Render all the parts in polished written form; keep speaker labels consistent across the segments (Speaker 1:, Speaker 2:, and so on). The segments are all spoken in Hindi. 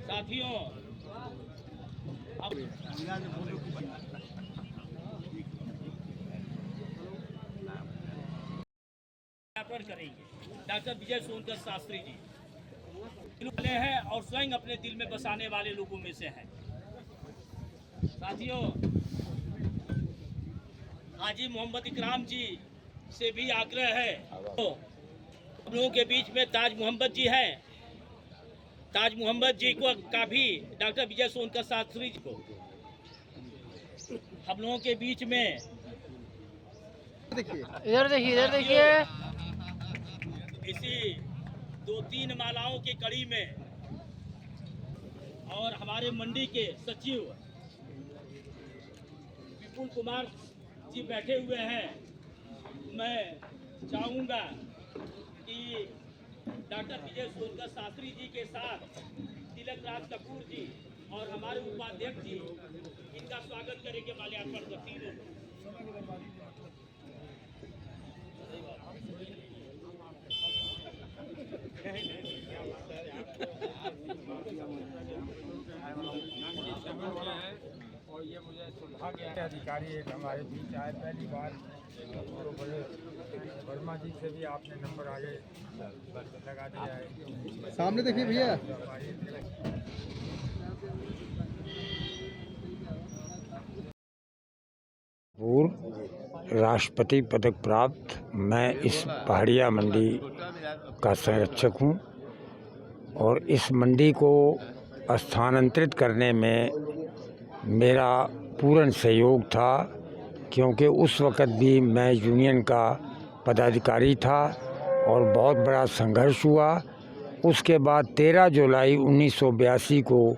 Speaker 1: साथियों करेंगे डॉक्टर विजय सोनकर शास्त्री जी वाले हैं और स्वयं अपने दिल में बसाने वाले लोगों में से हैं। साथियों, हाजी मोहम्मद इकराम जी से भी आग्रह है, तो हम लोगों के बीच में ताज मोहम्मद जी हैं। ताज मोहम्मद जी को काफी डॉक्टर विजय सोनकर शास्त्री जी को हम लोगों के बीच में
Speaker 2: इधर देखिए
Speaker 1: इसी 2-3 मालाओं की कड़ी में और हमारे मंडी के सचिव विपुल कुमार जी बैठे हुए हैं। मैं चाहूँगा कि डॉक्टर विजय सोनकर शास्त्री जी के साथ तिलक राज कपूर जी और हमारे उपाध्यक्ष जी इनका स्वागत करेंगे माल्यार्पण करती है।
Speaker 3: और ये मुझे सौभाग्य है अधिकारी एक हमारे बीच आए पहली बार, तो बड़े वर्मा जी से भी आपने नंबर आगे लगा दिया है।
Speaker 4: सामने देखिए भैया।
Speaker 3: पूर्व राष्ट्रपति पदक प्राप्त मैं इस पहाड़िया मंडी का संरक्षक हूँ और इस मंडी को स्थानांतरित करने में मेरा पूर्ण सहयोग था, क्योंकि उस वक़्त भी मैं यूनियन का पदाधिकारी था और बहुत बड़ा संघर्ष हुआ। उसके बाद 13 जुलाई 1982 को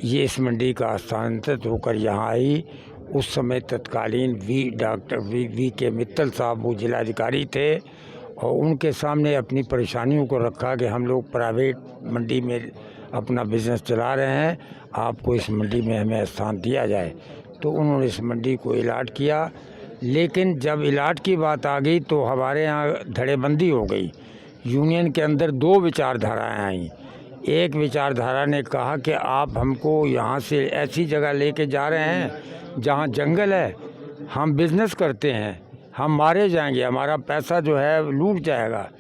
Speaker 3: ये इस मंडी का स्थानांतरित होकर यहाँ आई। उस समय तत्कालीन डॉक्टर वी के मित्तल साहब वो जिलाधिकारी थे और उनके सामने अपनी परेशानियों को रखा कि हम लोग प्राइवेट मंडी में अपना बिज़नेस चला रहे हैं, आपको इस मंडी में हमें स्थान दिया जाए। तो उन्होंने इस मंडी को इलाट किया, लेकिन जब इलाट की बात आ गई तो हमारे यहाँ धड़ेबंदी हो गई। यूनियन के अंदर 2 विचारधाराएँ आईं। एक विचारधारा ने कहा कि आप हमको यहाँ से ऐसी जगह लेके जा रहे हैं जहाँ जंगल है, हम बिज़नेस करते हैं, हम मारे जाएंगे, हमारा पैसा जो है लूट जाएगा।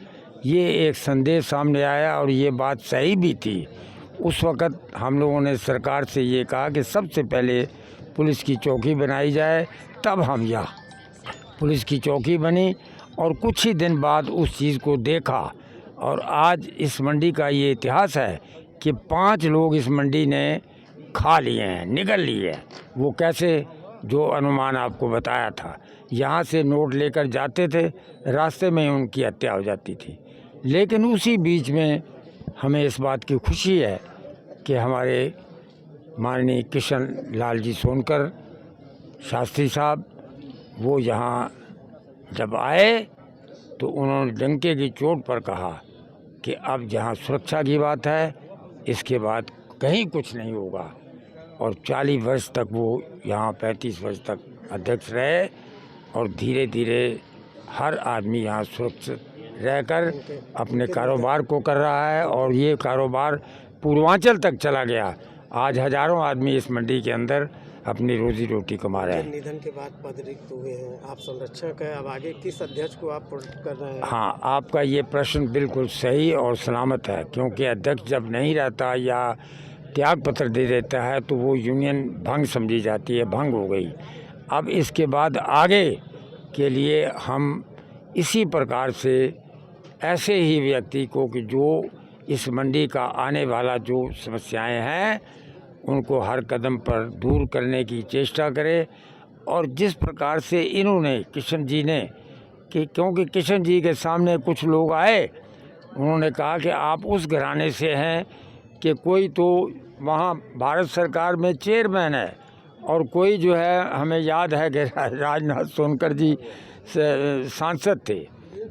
Speaker 3: ये एक संदेश सामने आया और ये बात सही भी थी। उस वक़्त हम लोगों ने सरकार से ये कहा कि सबसे पहले पुलिस की चौकी बनाई जाए, तब हम यहाँ पुलिस की चौकी बनी और कुछ ही दिन बाद उस चीज़ को देखा और आज इस मंडी का ये इतिहास है कि 5 लोग इस मंडी ने खा लिए हैं, निगल लिए हैं। वो कैसे, जो अनुमान आपको बताया था, यहाँ से नोट लेकर जाते थे, रास्ते में ही उनकी हत्या हो जाती थी। लेकिन उसी बीच में हमें इस बात की खुशी है कि हमारे माननीय किशन लाल जी सोनकर शास्त्री साहब वो यहाँ जब आए तो उन्होंने डंके की चोट पर कहा कि अब जहाँ सुरक्षा की बात है, इसके बाद कहीं कुछ नहीं होगा। और 40 वर्ष तक वो यहाँ 35 वर्ष तक अध्यक्ष रहे और धीरे धीरे हर आदमी यहाँ सुरक्षित रहकर अपने कारोबार को कर रहा है और ये कारोबार पूर्वांचल तक चला गया। आज हजारों आदमी इस मंडी के अंदर अपनी रोजी रोटी कमा रहे हैं।
Speaker 4: निधन के बाद पद रिक्त हुए हैं, आप संरक्षक हैं, अब आगे किस अध्यक्ष को आप कर रहे हैं?
Speaker 3: हाँ, आपका ये प्रश्न बिल्कुल सही और सलामत है, क्योंकि अध्यक्ष जब नहीं रहता या त्याग पत्र दे देता है तो वो यूनियन भंग समझी जाती है, भंग हो गई। अब इसके बाद आगे के लिए हम इसी प्रकार से ऐसे ही व्यक्ति को कि जो इस मंडी का आने वाला जो समस्याएं हैं उनको हर कदम पर दूर करने की चेष्टा करें। और जिस प्रकार से इन्होंने किशन जी ने कि क्योंकि किशन जी के सामने कुछ लोग आए, उन्होंने कहा कि आप उस घराने से हैं कि कोई तो वहाँ भारत सरकार में चेयरमैन है और कोई जो है हमें याद है कि राजनाथ सोनकर जी से सांसद थे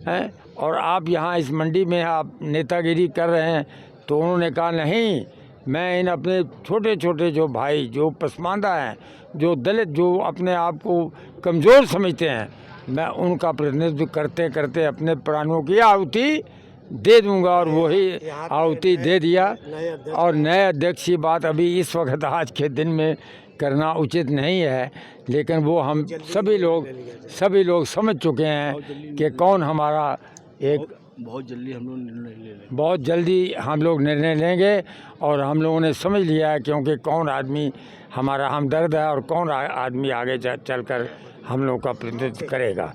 Speaker 3: हैं, और आप यहाँ इस मंडी में आप नेतागिरी कर रहे हैं। तो उन्होंने कहा नहीं, मैं इन अपने छोटे छोटे जो भाई जो पसमानदा हैं, जो दलित, जो अपने आप को कमज़ोर समझते हैं, मैं उनका प्रतिनिधित्व करते करते अपने प्राणों की आहुति दे दूंगा और वही
Speaker 4: यहाँ पे
Speaker 3: आहुति दे दिया।
Speaker 4: नए अध्यक्ष
Speaker 3: और नए अध्यक्ष की बात अभी इस वक्त आज के दिन में करना उचित नहीं है, लेकिन वो हम सभी लोग समझ चुके हैं कि कौन हमारा एक
Speaker 2: बहुत जल्दी हम लोग निर्णय ले लेंगे।
Speaker 3: बहुत जल्दी हम लोग निर्णय लेंगे और हम लोगों ने समझ लिया है, क्योंकि कौन आदमी हमारा हमदर्द है और कौन आदमी आगे चलकर हम लोग का प्रतिनिधित्व करेगा।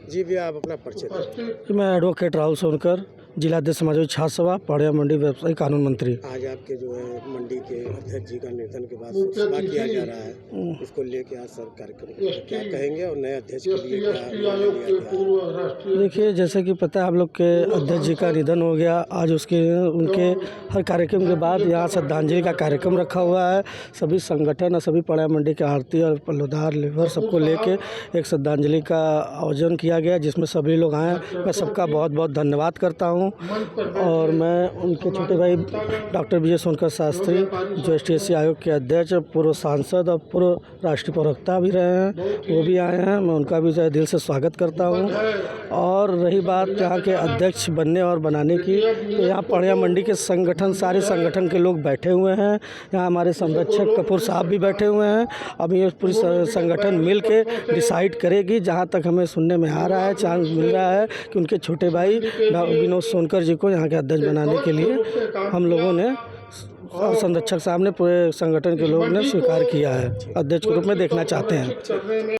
Speaker 4: जी भैया, आप अपना परिचय दें।
Speaker 5: मैं एडवोकेट राहुल सोनकर, जिला अध्यक्ष समाजवादी छात्र सभा, पहाड़िया मंडी, व्यवसायी कानून मंत्री।
Speaker 4: आज आपके जो है मंडी के अध्यक्ष जी का निधन के बाद शोक सभा किया जा रहा है, इसको लेके आज सर कार्यक्रम क्या कहेंगे और नए अध्यक्ष के लिए क्या निर्णय लिया गया है?
Speaker 5: देखिए, जैसे कि पता है आप लोग के अध्यक्ष जी का निधन हो गया। आज उनके हर कार्यक्रम के बाद यहाँ श्रद्धांजलि का कार्यक्रम रखा हुआ है। सभी संगठन और सभी पहाड़िया मंडी के आरती और पल्लोदार लेबर सबको लेके एक श्रद्धांजलि का आयोजन किया गया, जिसमें सभी लोग आए। मैं सबका बहुत बहुत धन्यवाद करता हूँ। और मैं उनके छोटे भाई डॉक्टर विजय सोनकर शास्त्री, जो STSC आयोग के अध्यक्ष, पूर्व सांसद और पूर्व राष्ट्रीय प्रवक्ता भी रहे हैं, वो भी आए हैं। मैं उनका भी दिल से स्वागत करता हूं। और रही बात यहाँ के अध्यक्ष बनने और बनाने की, तो यहाँ पहाड़िया मंडी के संगठन, सारे संगठन के लोग बैठे हुए हैं। यहाँ हमारे संरक्षक कपूर साहब भी बैठे हुए हैं। अब ये पूरी संगठन मिल के डिसाइड करेगी। जहाँ तक हमें सुनने में आ रहा है, चांस मिल रहा है कि उनके छोटे भाई विनोद सोनकर जी को यहाँ के अध्यक्ष बनाने के लिए हम लोगों ने, संरक्षक साहब ने, पूरे संगठन के लोगों ने स्वीकार किया है। अध्यक्ष के रूप में देखना चाहते हैं।